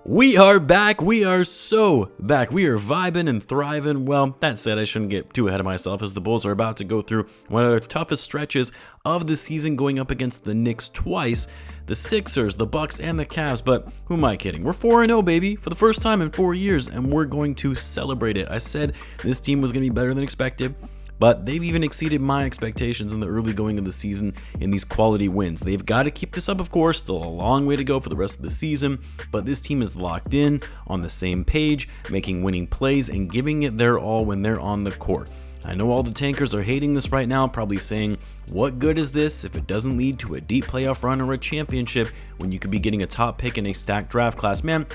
We are back. We are so back. We are vibing and thriving. Well, that said, I shouldn't get too ahead of myself as the Bulls are about to go through one of their toughest stretches of the season, going up against the Knicks twice, the Sixers, the Bucks, and the Cavs. But who am I kidding? We're 4-0, baby, for the first time in 4 years, and we're going to celebrate it. I said this team was going to be better than expected, but they've even exceeded my expectations in the early going of the season in these quality wins. They've got to keep this up, of course. Still a long way to go for the rest of the season, but this team is locked in, on the same page, making winning plays and giving it their all when they're on the court. I know all the tankers are hating this right now, probably saying, what good is this if it doesn't lead to a deep playoff run or a championship when you could be getting a top pick in a stacked draft class? Man,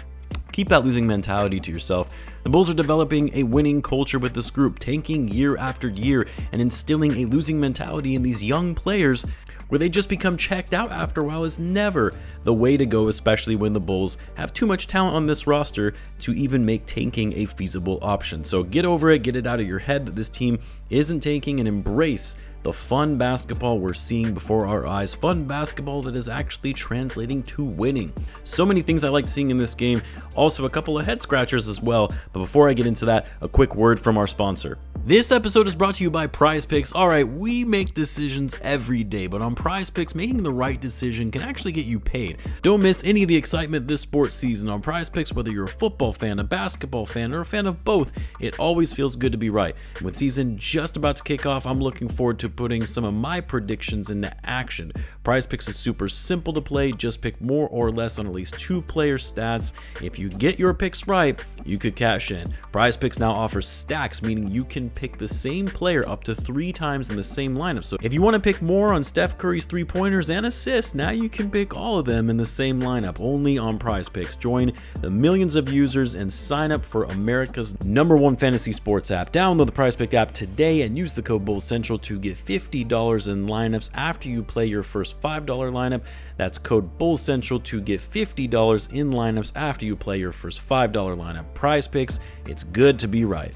keep that losing mentality to yourself. The Bulls are developing a winning culture with this group, tanking year after year and instilling a losing mentality in these young players where they just become checked out after a while is never the way to go, especially when the Bulls have too much talent on this roster to even make tanking a feasible option. So get over it, get it out of your head that this team isn't tanking, and embrace the fun basketball we're seeing before our eyes. Fun basketball that is actually translating to winning. So many things I like seeing in this game. Also a couple of head scratchers as well. But before I get into that, a quick word from our sponsor. This episode is brought to you by Prize Picks. All right, we make decisions every day, but on Prize Picks, making the right decision can actually get you paid. Don't miss any of the excitement this sports season on Prize Picks, whether you're a football fan, a basketball fan, or a fan of both. It always feels good to be right. With season just about to kick off, I'm looking forward to putting some of my predictions into action. Prize Picks is super simple to play. Just pick more or less on at least 2 player stats. If you get your picks right, you could cash in. Prize Picks now offers stacks, meaning you can pick the same player up to 3 times in the same lineup. So if you want to pick more on Steph Curry's 3-pointers and assists, now you can pick all of them in the same lineup, only on Prize Picks. Join the millions of users and sign up for America's #1 fantasy sports app. Download the Prize Pick app today and use the code BULLCENTRAL to get $50 in lineups after you play your first $5 lineup. That's code BULLCENTRAL to get $50 in lineups after you play your first $5 lineup. Prize Picks, it's good to be right.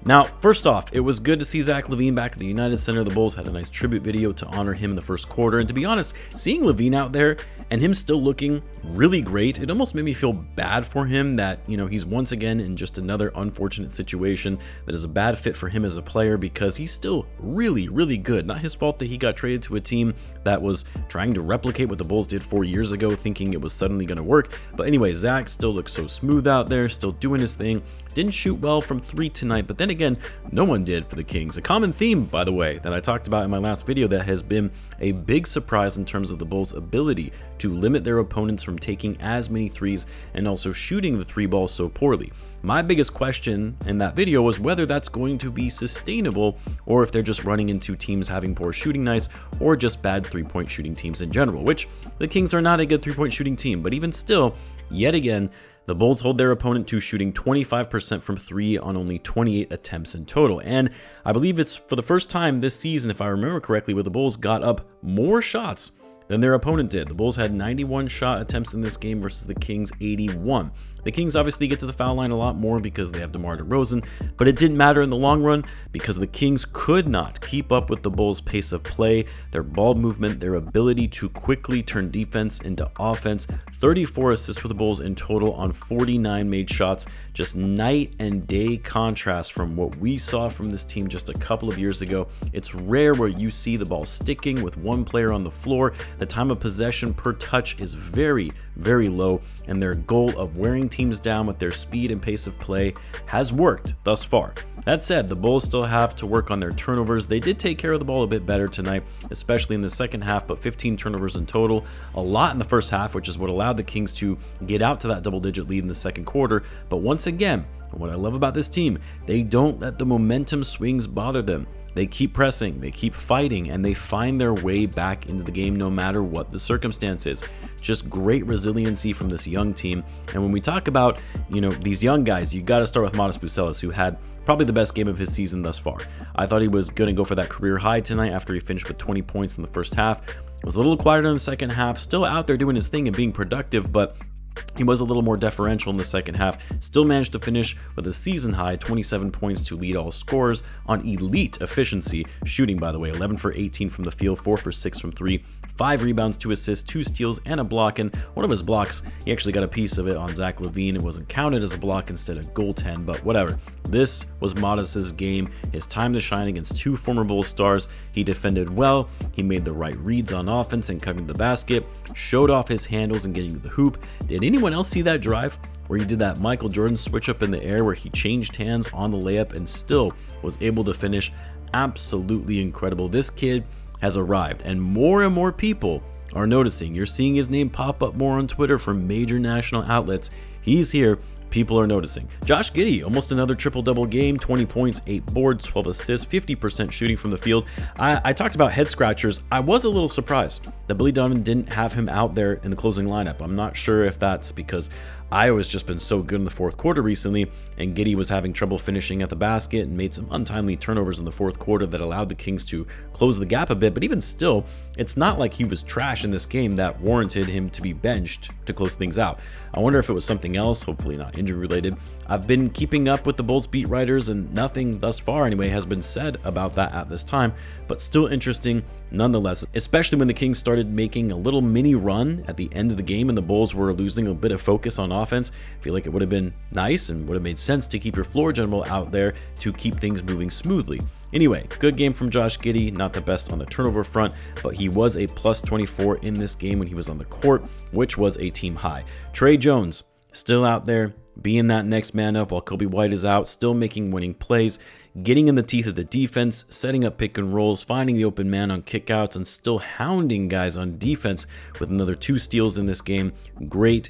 Now, first off, it was good to see Zach LaVine back at the United Center. The Bulls had a nice tribute video to honor him in the first quarter. And to be honest, seeing LaVine out there and him still looking really great, it almost made me feel bad for him that, he's once again in just another unfortunate situation that is a bad fit for him as a player, because he's still really, really good. Not his fault that he got traded to a team that was trying to replicate what the Bulls did 4 years ago, thinking it was suddenly going to work. But anyway, Zach still looks so smooth out there, still doing his thing. Didn't shoot well from 3 tonight, but then again, no one did for the Kings. A common theme, by the way, that I talked about in my last video that has been a big surprise in terms of the Bulls' ability to limit their opponents from taking as many threes and also shooting the 3 ball so poorly. My biggest question in that video was whether that's going to be sustainable, or if they're just running into teams having poor shooting nights or just bad 3-point shooting teams in general, which the Kings are not a good 3-point shooting team. But even still, yet again, the Bulls hold their opponent to shooting 25% from 3 on only 28 attempts in total. And I believe it's for the first time this season, if I remember correctly, where the Bulls got up more shots than their opponent did. The Bulls had 91 shot attempts in this game versus the Kings 81. The Kings obviously get to the foul line a lot more because they have DeMar DeRozan, but it didn't matter in the long run because the Kings could not keep up with the Bulls' pace of play, their ball movement, their ability to quickly turn defense into offense. 34 assists for the Bulls in total on 49 made shots. Just night and day contrast from what we saw from this team just a couple of years ago. It's rare where you see the ball sticking with one player on the floor. The time of possession per touch is very, very low, and their goal of wearing teams down with their speed and pace of play has worked thus far. That said, the Bulls still have to work on their turnovers. They did take care of the ball a bit better tonight, especially in the second half, but 15 turnovers in total. A lot in the first half, which is what allowed the Kings to get out to that double-digit lead in the second quarter. But once again, what I love about this team, they don't let the momentum swings bother them. They keep pressing, they keep fighting, and they find their way back into the game no matter what the circumstance is. Just great resiliency from this young team. And when we talk about, these young guys, you got to start with Modest Bucelis, who had probably the best game of his season thus far. I thought he was going to go for that career high tonight after he finished with 20 points in the first half. Was a little quieter in the second half, still out there doing his thing and being productive, but He was a little more deferential in the second half, still managed to finish with a season-high 27 points to lead all scorers on elite efficiency, shooting, by the way, 11 for 18 from the field, 4 for 6 from 3, 5 rebounds, 2 assists, 2 steals, and a block. And one of his blocks, he actually got a piece of it on Zach LaVine. It wasn't counted as a block, instead of goaltend, but whatever. This was Modest's game, his time to shine against 2 former Bulls stars. He defended well, he made the right reads on offense and cutting the basket, showed off his handles and getting to the hoop. Did anyone else see that drive where he did that Michael Jordan switch up in the air where he changed hands on the layup and still was able to finish? Absolutely incredible. This kid has arrived, and more people are noticing. You're seeing his name pop up more on Twitter from major national outlets. He's here. People are noticing. Josh Giddey, almost another triple-double game, 20 points, 8 boards, 12 assists, 50% shooting from the field. I talked about head scratchers. I was a little surprised that Billy Donovan didn't have him out there in the closing lineup. I'm not sure if that's because Iowa's just been so good in the fourth quarter recently, and Giddey was having trouble finishing at the basket and made some untimely turnovers in the fourth quarter that allowed the Kings to close the gap a bit. But even still, it's not like he was trash in this game that warranted him to be benched to close things out. I wonder if it was something else, hopefully not injury related. I've been keeping up with the Bulls beat writers, and nothing thus far anyway has been said about that at this time, but still interesting nonetheless, especially when the Kings started making a little mini run at the end of the game and the Bulls were losing a bit of focus on offense. I feel like it would have been nice and would have made sense to keep your floor general out there to keep things moving smoothly. Anyway, good game from Josh Giddey, not the best on the turnover front, but he was a plus 24 in this game when he was on the court, which was a team high. Tre Jones, still out there, being that next man up while Kobe White is out, still making winning plays, getting in the teeth of the defense, setting up pick and rolls, finding the open man on kickouts, and still hounding guys on defense with another 2 steals in this game. Great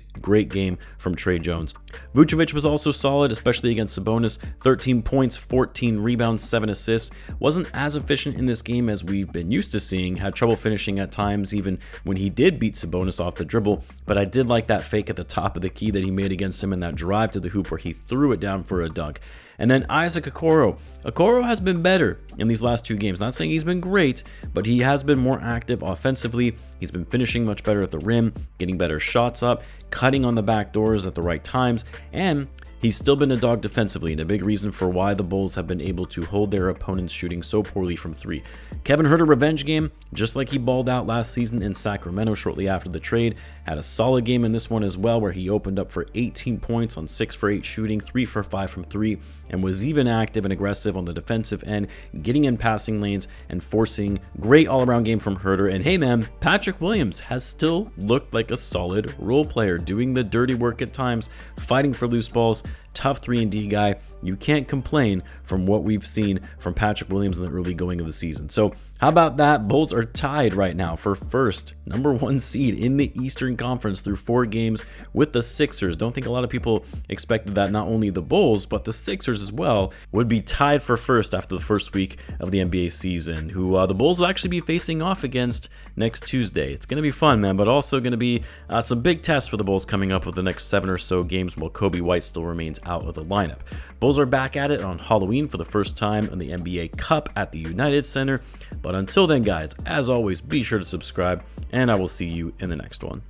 game from Tre Jones. Vucevic was also solid, especially against Sabonis. 13 points, 14 rebounds, 7 assists. Wasn't as efficient in this game as we've been used to seeing. Had trouble finishing at times, even when he did beat Sabonis off the dribble. But I did like that fake at the top of the key that he made against him in that drive to the hoop where he threw it down for a dunk. And then Isaac Okoro. Okoro has been better in these last 2 games. Not saying he's been great, but he has been more active offensively. He's been finishing much better at the rim, getting better shots up, cutting on the back doors at the right times, and he's still been a dog defensively, and a big reason for why the Bulls have been able to hold their opponents shooting so poorly from 3. Kevin Huerter revenge game, just like he balled out last season in Sacramento shortly after the trade. Had a solid game in this one as well, where he opened up for 18 points on 6 for 8 shooting, 3 for 5 from 3, and was even active and aggressive on the defensive end, getting in passing lanes and forcing. Great all-around game from Huerter. And hey man, Patrick Williams has still looked like a solid role player, doing the dirty work at times, fighting for loose balls. Tough 3-and-D guy. You can't complain from what we've seen from Patrick Williams in the early going of the season. So how about that? Bulls are tied right now for first, number 1 seed in the Eastern Conference through 4 games with the Sixers. Don't think a lot of people expected that not only the Bulls, but the Sixers as well would be tied for first after the first week of the NBA season, who the Bulls will actually be facing off against next Tuesday. It's going to be fun, man, but also going to be some big tests for the Bulls coming up with the next 7 or so games while Kobe White still remains out of the lineup. Bulls are back at it on Halloween for the first time in the NBA Cup at the United Center. But until then, guys, as always, be sure to subscribe, and I will see you in the next one.